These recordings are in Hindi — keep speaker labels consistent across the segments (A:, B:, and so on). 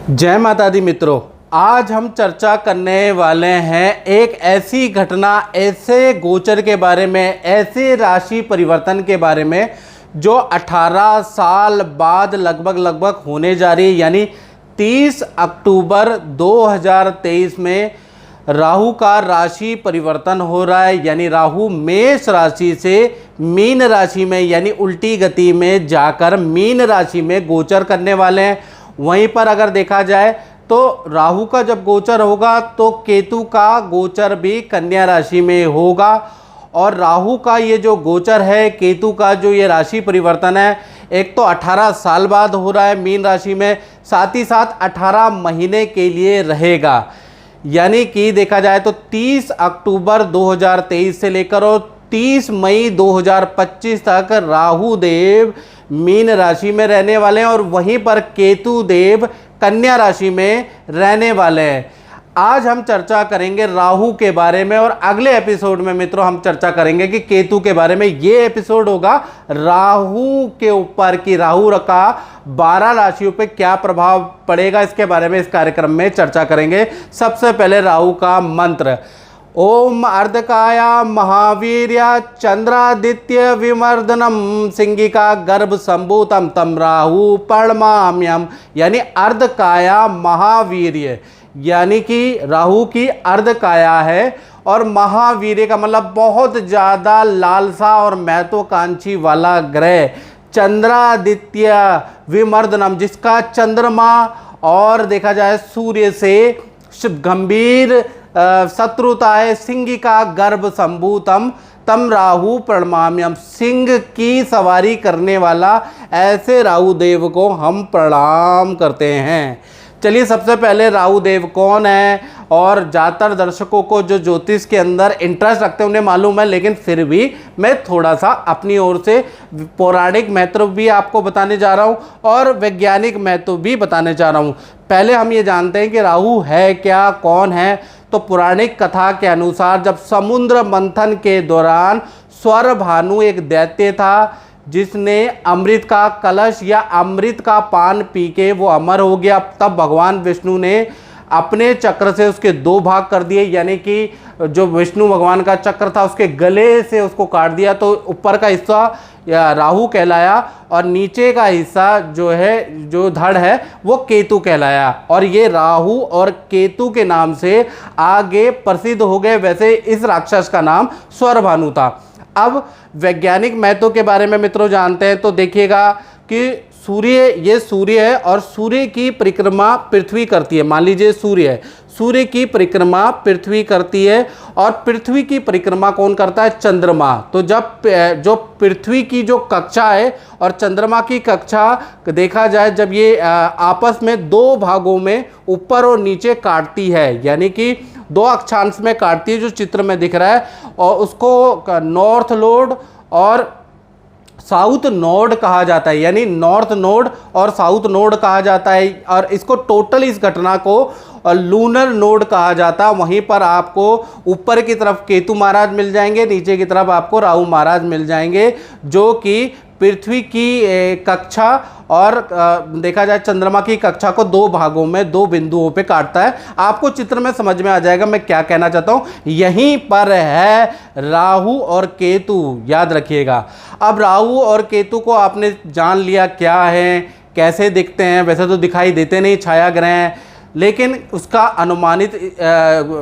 A: जय माता दी मित्रों, आज हम चर्चा करने वाले हैं एक ऐसी घटना, ऐसे गोचर के बारे में, ऐसे राशि परिवर्तन के बारे में जो 18 साल बाद लगभग होने जा रही है। यानी 30 अक्टूबर 2023 में राहु का राशि परिवर्तन हो रहा है। यानी राहु मेष राशि से मीन राशि में यानी उल्टी गति में जाकर मीन राशि में गोचर करने वाले हैं। वहीं पर अगर देखा जाए तो राहु का जब गोचर होगा तो केतु का गोचर भी कन्या राशि में होगा। और राहु का ये जो गोचर है, केतु का जो ये राशि परिवर्तन है, एक तो 18 साल बाद हो रहा है मीन राशि में, साथ ही साथ 18 महीने के लिए रहेगा। यानी कि देखा जाए तो 30 अक्टूबर 2023 से लेकर और 30 मई 2025 तक राहु देव मीन राशि में रहने वाले हैं और वहीं पर केतु देव कन्या राशि में रहने वाले हैं। आज हम चर्चा करेंगे राहु के बारे में और अगले एपिसोड में मित्रों हम चर्चा करेंगे कि केतु के बारे में। ये एपिसोड होगा राहु के ऊपर कि राहु का 12 राशियों पे क्या प्रभाव पड़ेगा, इसके बारे में इस कार्यक्रम में चर्चा करेंगे। सबसे पहले राहु का मंत्र, ओम अर्धकाया महावीर्या चंद्रादित्य विमर्दनम सिंगिका गर्भ संभूतम तम राहु पर्णमाम्यम। यानी अर्धकाया महावीर्य, यानी कि राहु की अर्धकाया है और महावीर्य का मतलब बहुत ज़्यादा लालसा और महत्वाकांक्षी वाला ग्रह। चंद्रादित्य विमर्दनम, जिसका चंद्रमा और देखा जाए सूर्य से गंभीर शत्रुता है। सिंगिका गर्भ संभूतम तम राहु प्रणमाम्यम, सिंह की सवारी करने वाला ऐसे राहु देव को हम प्रणाम करते हैं। चलिए, सबसे पहले राहु देव कौन है, और ज़्यादातर दर्शकों को जो ज्योतिष के अंदर इंटरेस्ट रखते हैं उन्हें मालूम है, लेकिन फिर भी मैं थोड़ा सा अपनी ओर से पौराणिक महत्व भी आपको बताने जा रहा हूँ और वैज्ञानिक महत्व भी बताने जा रहा हूँ। पहले हम ये जानते हैं कि राहु है क्या, कौन है। तो पौराणिक कथा के अनुसार जब समुद्र मंथन के दौरान स्वर भानु एक दैत्य था जिसने अमृत का कलश या अमृत का पान पी के वो अमर हो गया, तब भगवान विष्णु ने अपने चक्र से उसके 2 भाग कर दिए। यानी कि जो विष्णु भगवान का चक्र था उसके गले से उसको काट दिया, तो ऊपर का हिस्सा या राहु कहलाया और नीचे का हिस्सा जो है, जो धड़ है, वो केतु कहलाया। और ये राहु और केतु के नाम से आगे प्रसिद्ध हो गए। वैसे इस राक्षस का नाम स्वरभानु था। अब वैज्ञानिक महत्व के बारे में मित्रों जानते हैं तो देखिएगा कि सूर्य, ये सूर्य है और सूर्य की परिक्रमा पृथ्वी करती है। मान लीजिए सूर्य है, सूर्य की परिक्रमा पृथ्वी करती है और पृथ्वी की परिक्रमा कौन करता है, चंद्रमा। तो जब जो पृथ्वी की जो कक्षा है और चंद्रमा की कक्षा देखा जाए, जब ये आपस में 2 भागों में ऊपर और नीचे काटती है, यानी कि 2 अक्षांश में काटती है, जो चित्र में दिख रहा है, और उसको नॉर्थ नोड और साउथ नोड कहा जाता है। यानी नॉर्थ नोड और साउथ नोड कहा जाता है और इसको टोटल इस घटना को लूनर नोड कहा जाता है। वहीं पर आपको ऊपर की तरफ केतु महाराज मिल जाएंगे, नीचे की तरफ आपको राहु महाराज मिल जाएंगे, जो कि पृथ्वी की कक्षा और देखा जाए चंद्रमा की कक्षा को 2 भागों में 2 बिंदुओं पे काटता है। आपको चित्र में समझ में आ जाएगा मैं क्या कहना चाहता हूँ। यहीं पर है राहु और केतु, याद रखिएगा। अब राहु और केतु को आपने जान लिया क्या है, कैसे दिखते हैं। वैसे तो दिखाई देते नहीं, छाया ग्रह हैं, लेकिन उसका अनुमानित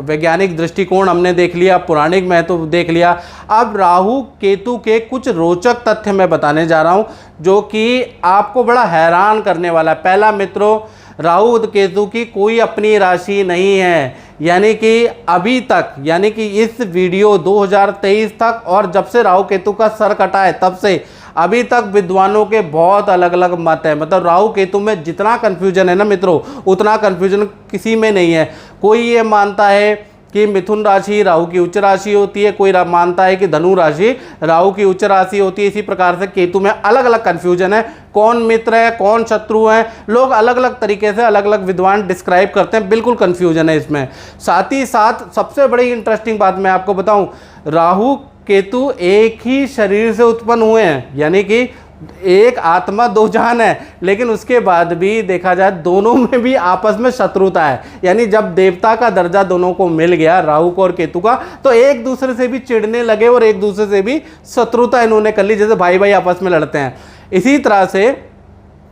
A: वैज्ञानिक दृष्टिकोण हमने देख लिया, पौराणिक महत्व देख लिया। अब राहु केतु के कुछ रोचक तथ्य मैं बताने जा रहा हूं जो कि आपको बड़ा हैरान करने वाला है। पहला मित्रों, राहु केतु की कोई अपनी राशि नहीं है। यानी कि अभी तक, यानी कि इस वीडियो 2023 तक और जब से राहु केतु का सर कटा है तब से अभी तक विद्वानों के बहुत अलग अलग मत है। मतलब राहु केतु में जितना कन्फ्यूजन है ना मित्रों, उतना कन्फ्यूजन किसी में नहीं है। कोई ये मानता है कि मिथुन राशि राहु की उच्च राशि होती है, कोई मानता है कि धनु राशि राहु की उच्च राशि होती है। इसी प्रकार से केतु में अलग अलग कन्फ्यूजन है, कौन मित्र है कौन शत्रु है, लोग अलग अलग तरीके से अलग अलग विद्वान डिस्क्राइब करते हैं, बिल्कुल कन्फ्यूजन है इसमें। साथ ही साथ सबसे बड़ी इंटरेस्टिंग बात मैं आपको बताऊं, राहु केतु एक ही शरीर से उत्पन्न हुए हैं। यानी कि एक आत्मा दो जान है, लेकिन उसके बाद भी देखा जाए दोनों में भी आपस में शत्रुता है। यानी जब देवता का दर्जा दोनों को मिल गया, राहु को और केतु का, तो एक दूसरे से भी चिढ़ने लगे और एक दूसरे से भी शत्रुता इन्होंने कर ली, जैसे भाई भाई आपस में लड़ते हैं। इसी तरह से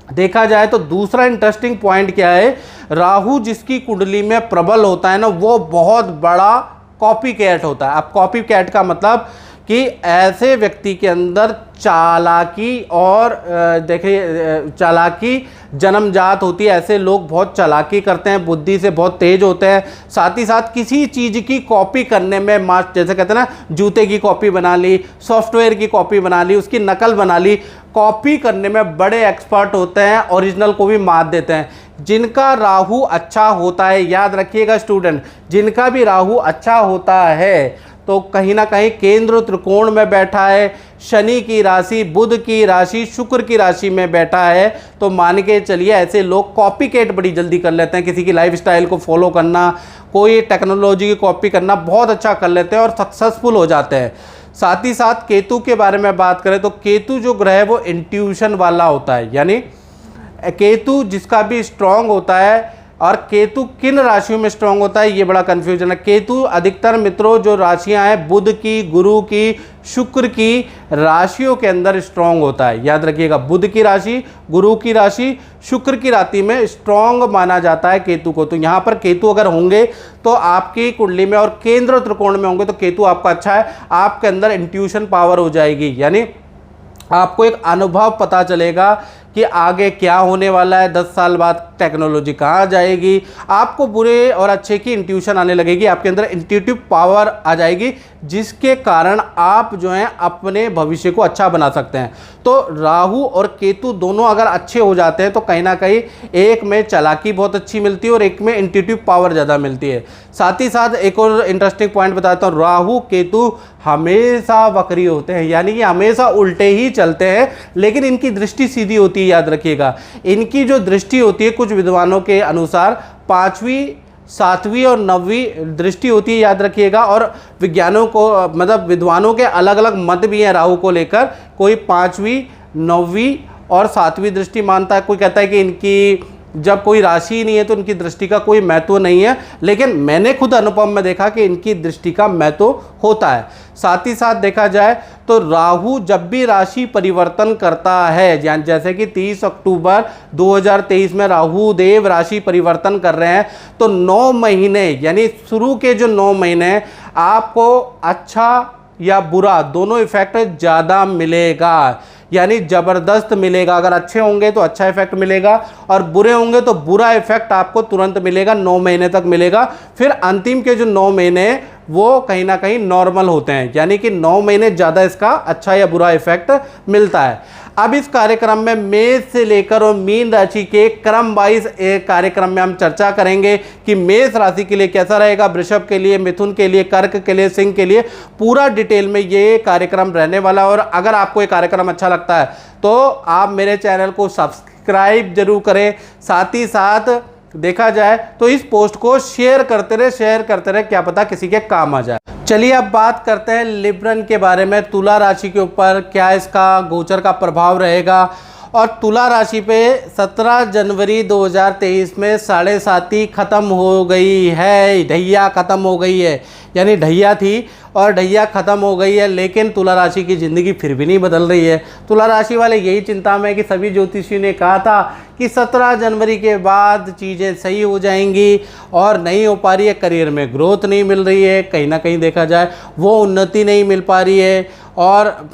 A: देखा जाए तो दूसरा इंटरेस्टिंग पॉइंट क्या है, राहु जिसकी कुंडली में प्रबल होता है ना, वो बहुत बड़ा कॉपी कैट होता है। अब कॉपी कैट का मतलब कि ऐसे व्यक्ति के अंदर चालाकी और देखिए चालाकी जन्मजात होती है। ऐसे लोग बहुत चालाकी करते हैं, बुद्धि से बहुत तेज होते हैं, साथ ही साथ किसी चीज़ की कॉपी करने में मास्टर, जैसे कहते हैं ना, जूते की कॉपी बना ली, सॉफ्टवेयर की कॉपी बना ली, उसकी नकल बना ली, कॉपी करने में बड़े एक्सपर्ट होते हैं, ओरिजिनल को भी मात देते हैं। जिनका राहु अच्छा होता है, याद रखिएगा स्टूडेंट, जिनका भी राहु अच्छा होता है तो कहीं ना कहीं केंद्र त्रिकोण में बैठा है, शनि की राशि, बुध की राशि, शुक्र की राशि में बैठा है, तो मान के चलिए ऐसे लोग कॉपी कैट बड़ी जल्दी कर लेते हैं। किसी की लाइफस्टाइल को फॉलो करना, कोई टेक्नोलॉजी की कॉपी करना बहुत अच्छा कर लेते हैं और सक्सेसफुल हो जाते हैं। साथ ही साथ केतु के बारे में बात करें तो केतु जो ग्रह है वो इंट्यूशन वाला होता है। यानी केतु जिसका भी स्ट्रांग होता है, और केतु किन राशियों में स्ट्रांग होता है ये बड़ा कंफ्यूजन है। केतु अधिकतर मित्रों जो राशियां हैं बुध की, गुरु की, शुक्र की राशियों के अंदर स्ट्रांग होता है। याद रखिएगा, बुध की राशि, गुरु की राशि, शुक्र की राशि में स्ट्रांग माना जाता है केतु को। तो यहाँ पर केतु अगर होंगे तो आपकी कुंडली में और केंद्र त्रिकोण में होंगे तो केतु आपका अच्छा है, आपके अंदर इंट्यूशन पावर हो जाएगी। यानी आपको एक अनुभव पता चलेगा कि आगे क्या होने वाला है, 10 साल बाद टेक्नोलॉजी कहाँ जाएगी, आपको बुरे और अच्छे की इंट्यूशन आने लगेगी, आपके अंदर इंट्यूटिव पावर आ जाएगी, जिसके कारण आप जो हैं अपने भविष्य को अच्छा बना सकते हैं। तो राहु और केतु दोनों अगर अच्छे हो जाते हैं तो कहीं ना कहीं एक में चालाकी बहुत अच्छी मिलती है और एक में इंट्यूटिव पावर ज़्यादा मिलती है। साथ ही साथ एक और इंटरेस्टिंग पॉइंट बताता हूँ, राहु केतु हमेशा वक्री होते हैं, यानी कि हमेशा उल्टे ही चलते हैं, लेकिन इनकी दृष्टि सीधी होती है। याद रखिएगा, इनकी जो दृष्टि होती है कुछ विद्वानों के अनुसार 5वीं, 7वीं और 9वीं दृष्टि होती है। याद रखिएगा, और विज्ञानों को मतलब विद्वानों के अलग अलग मत भी हैं राहु को लेकर। कोई 5वीं, 9वीं और 7वीं दृष्टि मानता है, कोई कहता है कि इनकी जब कोई राशि ही नहीं है तो इनकी दृष्टि का कोई महत्व नहीं है, लेकिन मैंने खुद अनुभव में देखा कि इनकी दृष्टि का महत्व होता है। साथ ही साथ देखा जाए तो राहु जब भी राशि परिवर्तन करता है, जैसे कि 30 अक्टूबर 2023 में राहु देव राशि परिवर्तन कर रहे हैं, तो 9 महीने यानी शुरू के जो 9 महीने आपको अच्छा या बुरा दोनों इफेक्ट ज़्यादा मिलेगा, यानी ज़बरदस्त मिलेगा। अगर अच्छे होंगे तो अच्छा इफेक्ट मिलेगा और बुरे होंगे तो बुरा इफेक्ट आपको तुरंत मिलेगा, 9 महीने तक मिलेगा। फिर अंतिम के जो 9 महीने वो कहीं ना कहीं नॉर्मल होते हैं, यानी कि 9 महीने ज़्यादा इसका अच्छा या बुरा इफेक्ट मिलता है। अब इस कार्यक्रम में मेष से लेकर और मीन राशि के क्रम वाइज एक कार्यक्रम में हम चर्चा करेंगे कि मेष राशि के लिए कैसा रहेगा, वृषभ के लिए, मिथुन के लिए, कर्क के लिए, सिंह के लिए, पूरा डिटेल में ये कार्यक्रम रहने वाला है। और अगर आपको ये कार्यक्रम अच्छा लगता है तो आप मेरे चैनल को सब्सक्राइब जरूर करें। साथ ही साथ देखा जाए तो इस पोस्ट को शेयर करते रहे, क्या पता किसी के काम आ जाए। चलिए अब बात करते हैं लिब्रन के बारे में, तुला राशि के ऊपर क्या इसका गोचर का प्रभाव रहेगा। और तुला राशि पे 17 जनवरी 2023 में 7.5 खत्म हो गई है, ढैया खत्म हो गई है, यानी ढैया थी और ढैया खत्म हो गई है, लेकिन तुला राशि की ज़िंदगी फिर भी नहीं बदल रही है। तुला राशि वाले यही चिंता में कि सभी ज्योतिषी ने कहा था कि 17 जनवरी के बाद चीज़ें सही हो जाएंगी और नहीं हो पा रही है, करियर में ग्रोथ नहीं मिल रही है, कहीं ना कहीं देखा जाए वो उन्नति नहीं मिल पा रही है, और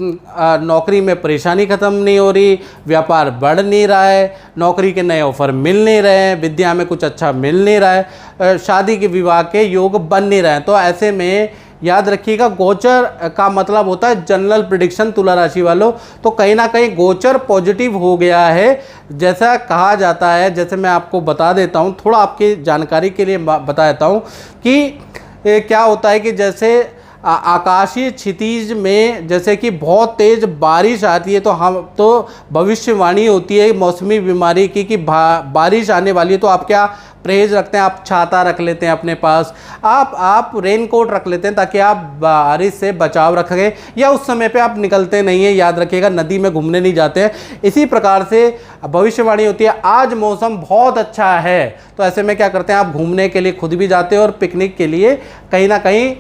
A: नौकरी में परेशानी ख़त्म नहीं हो रही, व्यापार बढ़ नहीं रहा है, नौकरी के नए ऑफ़र मिल नहीं रहे हैं, विद्या में कुछ अच्छा मिल नहीं रहा है, शादी के विवाह के योग बन नहीं रहे हैं। तो ऐसे में याद रखिएगा, गोचर का मतलब होता है जनरल प्रिडिक्शन तुला राशि वालों। तो कहीं ना कहीं गोचर पॉजिटिव हो गया है, जैसा कहा जाता है। जैसे मैं आपको बता देता हूँ, थोड़ा आपकी जानकारी के लिए बता देता हूँ कि क्या होता है कि जैसे आकाशीय क्षितिज में जैसे कि बहुत तेज़ बारिश आती है तो भविष्यवाणी होती है मौसमी बीमारी की कि बारिश आने वाली है, तो आप क्या परहेज रखते हैं, आप छाता रख लेते हैं अपने पास, आप रेनकोट रख लेते हैं ताकि आप बारिश से बचाव रखें, या उस समय पे आप निकलते नहीं है, याद रखिएगा, नदी में घूमने नहीं जाते हैं। इसी प्रकार से भविष्यवाणी होती है, आज मौसम बहुत अच्छा है, तो ऐसे में क्या करते हैं, आप घूमने के लिए खुद भी जाते हो और पिकनिक के लिए कहीं ना कहीं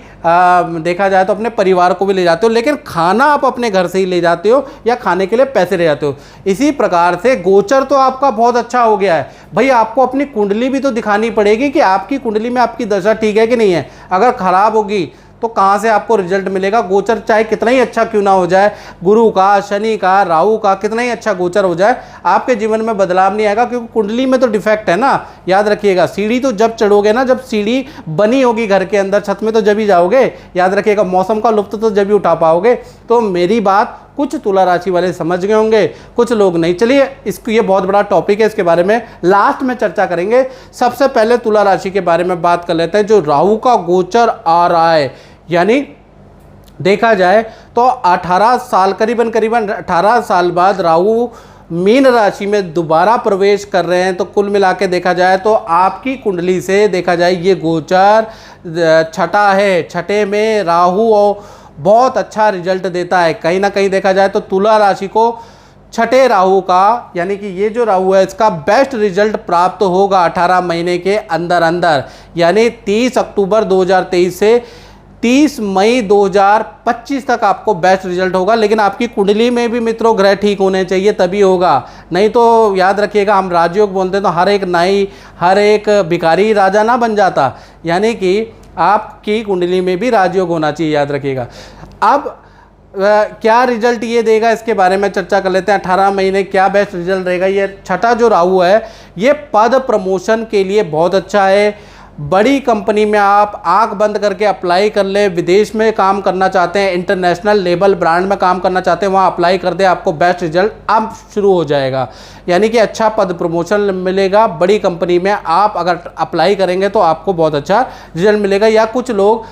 A: देखा जाए तो अपने परिवार को भी ले जाते हो, लेकिन खाना आप अपने घर से ही ले जाते हो या खाने के लिए पैसे ले जाते हो। इसी प्रकार से गोचर तो आपका बहुत अच्छा हो गया है, भाई आपको अपनी कुंडली भी तो दिखानी पड़ेगी कि आपकी कुंडली में आपकी दशा ठीक है कि नहीं है। अगर खराब होगी तो कहाँ से आपको रिजल्ट मिलेगा। गोचर चाहे कितना ही अच्छा क्यों ना हो जाए, गुरु का, शनि का, राहु का कितना ही अच्छा गोचर हो जाए, आपके जीवन में बदलाव नहीं आएगा, क्योंकि कुंडली में तो डिफेक्ट है ना। याद रखिएगा, सीढ़ी तो जब चढ़ोगे ना, जब सीढ़ी बनी होगी घर के अंदर, छत में तो जब ही जाओगे। याद रखिएगा, मौसम का लुत्फ तो जब ही उठा पाओगे। तो मेरी बात कुछ तुला राशि वाले समझ गए होंगे, कुछ लोग नहीं। चलिए, इसको, ये बहुत बड़ा टॉपिक है, इसके बारे में लास्ट में चर्चा करेंगे। सबसे पहले तुला राशि के बारे में बात कर लेते हैं। जो राहु का गोचर आ रहा है, यानी देखा जाए तो 18 साल, करीबन 18 साल बाद राहु मीन राशि में दोबारा प्रवेश कर रहे हैं। तो कुल मिला के देखा जाए तो आपकी कुंडली से देखा जाए ये गोचर छठा है, छठे में राहु और बहुत अच्छा रिजल्ट देता है। कहीं ना कहीं देखा जाए तो तुला राशि को छठे राहु का, यानी कि ये जो राहु है इसका बेस्ट रिजल्ट प्राप्त होगा 18 महीने के अंदर अंदर, यानी 30 अक्टूबर 2023 से 30 मई 2025 तक आपको बेस्ट रिजल्ट होगा। लेकिन आपकी कुंडली में भी मित्रों ग्रह ठीक होने चाहिए, तभी होगा। नहीं तो याद रखिएगा, हम राजयोग बोलते हैं तो हर एक नाई, हर एक भिखारी राजा ना बन जाता, यानी कि आपकी कुंडली में भी राजयोग होना चाहिए, याद रखिएगा। अब क्या रिजल्ट ये देगा, इसके बारे में चर्चा कर लेते हैं। 18 महीने क्या बेस्ट रिजल्ट रहेगा। ये छठा जो राहु है ये पद प्रमोशन के लिए बहुत अच्छा है। बड़ी कंपनी में आप आंख बंद करके अप्लाई कर ले, विदेश में काम करना चाहते हैं, इंटरनेशनल लेबल ब्रांड में काम करना चाहते हैं, वहाँ अप्लाई कर दे, आपको बेस्ट रिजल्ट अब शुरू हो जाएगा। यानी कि अच्छा पद प्रमोशन मिलेगा बड़ी कंपनी में। आप अगर अप्लाई करेंगे तो आपको बहुत अच्छा रिजल्ट मिलेगा। या कुछ लोग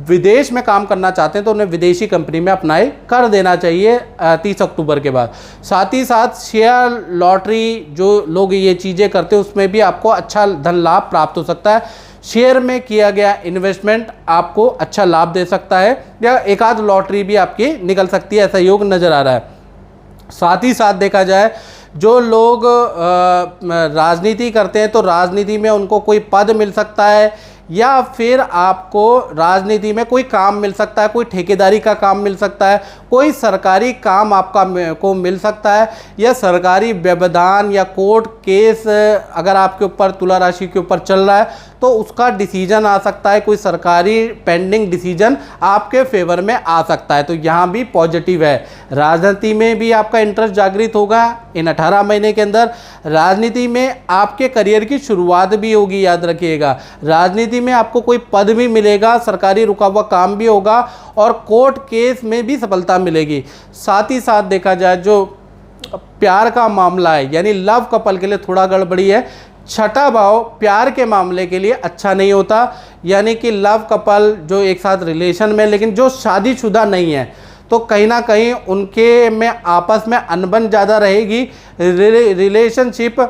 A: विदेश में काम करना चाहते हैं तो उन्हें विदेशी कंपनी में अप्लाई कर देना चाहिए 30 अक्टूबर के बाद। साथ ही साथ शेयर, लॉटरी, जो लोग ये चीज़ें करते हैं उसमें भी आपको अच्छा धन लाभ प्राप्त हो सकता है। शेयर में किया गया इन्वेस्टमेंट आपको अच्छा लाभ दे सकता है, या एक आध लॉटरी भी आपकी निकल सकती है, ऐसा योग नज़र आ रहा है। साथ ही साथ देखा जाए जो लोग राजनीति करते हैं तो राजनीति में उनको कोई पद मिल सकता है, या फिर आपको राजनीति में कोई काम मिल सकता है, कोई ठेकेदारी का काम मिल सकता है, कोई सरकारी काम आपका को मिल सकता है, या सरकारी व्यवधान या कोर्ट केस अगर आपके ऊपर तुला राशि के ऊपर चल रहा है तो उसका डिसीजन आ सकता है, कोई सरकारी पेंडिंग डिसीजन आपके फेवर में आ सकता है। तो यहाँ भी पॉजिटिव है। राजनीति में भी आपका इंटरेस्ट जागृत होगा इन 18 महीने के अंदर। राजनीति में आपके करियर की शुरुआत भी होगी, याद रखिएगा। राजनीति में आपको कोई पद भी मिलेगा, सरकारी रुका हुआ काम भी होगा, और कोर्ट केस में भी सफलता मिलेगी। साथ ही साथ देखा जाए जो प्यार का मामला है, यानी लव कपल के लिए थोड़ा गड़बड़ी है। छठा भाव प्यार के मामले के लिए अच्छा नहीं होता, यानी कि लव कपल जो एक साथ रिलेशन में, लेकिन जो शादीशुदा नहीं है तो कहीं ना कहीं उनके में आपस में अनबन ज़्यादा रहेगी। रिलेशनशिप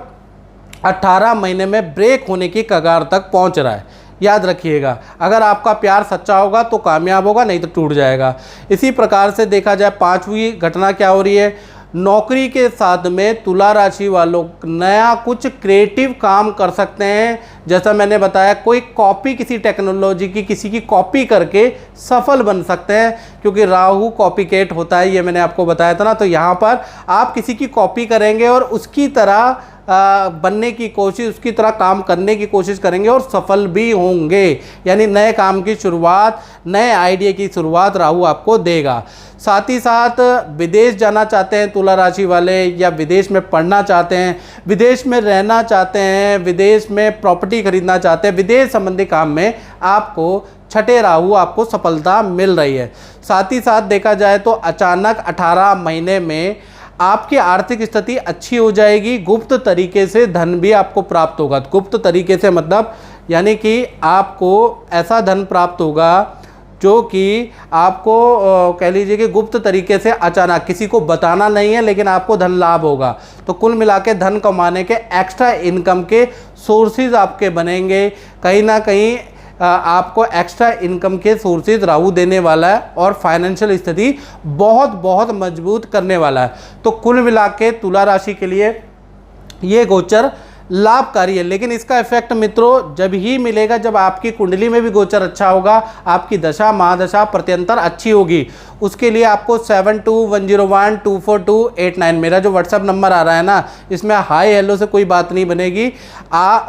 A: 18 महीने में ब्रेक होने की कगार तक पहुंच रहा है, याद रखिएगा। अगर आपका प्यार सच्चा होगा तो कामयाब होगा, नहीं तो टूट जाएगा। इसी प्रकार से देखा जाए 5वीं घटना क्या हो रही है, नौकरी के साथ में तुला राशि वालों नया कुछ क्रिएटिव काम कर सकते हैं। जैसा मैंने बताया, कोई कॉपी, किसी टेक्नोलॉजी की किसी की कॉपी करके सफल बन सकते हैं, क्योंकि राहु कॉपीकेट होता है, ये मैंने आपको बताया था ना। तो यहाँ पर आप किसी की कॉपी करेंगे और उसकी तरह बनने की कोशिश, उसकी तरह काम करने की कोशिश करेंगे और सफल भी होंगे। यानी नए काम की शुरुआत, नए आइडिया की शुरुआत राहु आपको देगा। साथ ही साथ विदेश जाना चाहते हैं तुला राशि वाले, या विदेश में पढ़ना चाहते हैं, विदेश में रहना चाहते हैं, विदेश में प्रॉपर्टी खरीदना चाहते हैं, विदेश संबंधी काम में आपको छठे राहु आपको सफलता मिल रही है। साथ ही साथ देखा जाए तो अचानक 18 महीने में आपकी आर्थिक स्थिति अच्छी हो जाएगी। गुप्त तरीके से धन भी आपको प्राप्त होगा। गुप्त तरीके से मतलब यानी कि आपको ऐसा धन प्राप्त होगा जो कि आपको कह लीजिए कि गुप्त तरीके से अचानक, किसी को बताना नहीं है लेकिन आपको धन लाभ होगा। तो कुल मिला के धन कमाने के एक्स्ट्रा इनकम के सोर्सेज आपके बनेंगे। कहीं ना कहीं आपको एक्स्ट्रा इनकम के सोर्सेज राहु देने वाला है और फाइनेंशियल स्थिति बहुत बहुत मजबूत करने वाला है। तो कुल मिला के तुला राशि के लिए ये गोचर लाभकारी है। लेकिन इसका इफेक्ट मित्रों जब ही मिलेगा जब आपकी कुंडली में भी गोचर अच्छा होगा, आपकी दशा महादशा प्रत्यंतर अच्छी होगी। उसके लिए आपको 7210124289 मेरा जो व्हाट्सएप नंबर आ रहा है ना, इसमें हाय हेलो से कोई बात नहीं बनेगी,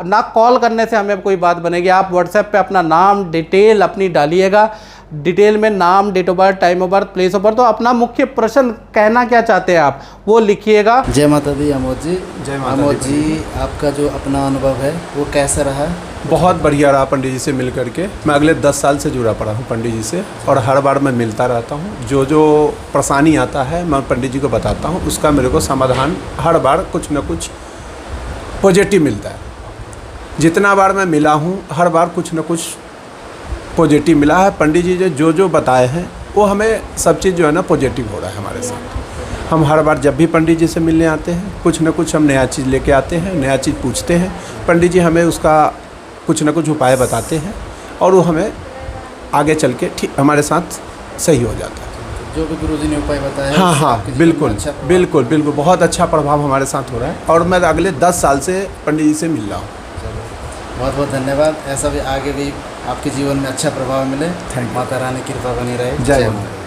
A: ना कॉल करने से हमें कोई बात बनेगी। आप व्हाट्सएप पे अपना नाम डिटेल अपनी डालिएगा, डिटेल में नाम, date of birth, time of birth, place of birth, तो अपना मुख्य प्रश्न कहना क्या चाहते हैं आप वो लिखिएगा।
B: जय माता दी अमोद जी।
C: जय माता
B: अमोद
C: दी।
B: जी, आपका जो अपना अनुभव है वो कैसा रहा?
C: बहुत बढ़िया रहा पंडित जी से मिल करके। मैं अगले 10 साल से जुड़ा पड़ा हूँ पंडित जी से, और हर बार मैं मिलता रहता हूँ। जो जो परेशानी आता है मैं पंडित जी को बताता हूँ, उसका मेरे को समाधान हर बार कुछ न कुछ पॉजिटिव मिलता है। जितना बार मैं मिला हूँ हर बार कुछ न कुछ पॉजिटिव मिला है। पंडित जी जो जो बताए हैं वो हमें सब चीज़ जो है ना पॉजिटिव हो रहा है हमारे साथ। हम हर बार जब भी पंडित जी से मिलने आते हैं कुछ न कुछ हम नया चीज़ लेके आते हैं, नया चीज़ पूछते हैं। पंडित जी हमें उसका कुछ न कुछ उपाय बताते हैं और वो हमें आगे चल के ठीक हमारे साथ सही हो जाता है।
B: जो भी गुरुजी ने उपाय बताया,
C: हाँ हाँ
B: आपके जीवन में
C: बिल्कुल
B: अच्छा प्रभाव-
C: बिल्कुल बिल्कुल बहुत अच्छा प्रभाव हमारे साथ हो रहा है, और मैं अगले 10 साल से पंडित जी से मिल रहा हूँ।
B: बहुत बहुत धन्यवाद। ऐसा भी आगे भी आपके जीवन में अच्छा प्रभाव मिले।
C: Thank you.
B: माता रानी कृपा बनी रहे।
C: जय माता।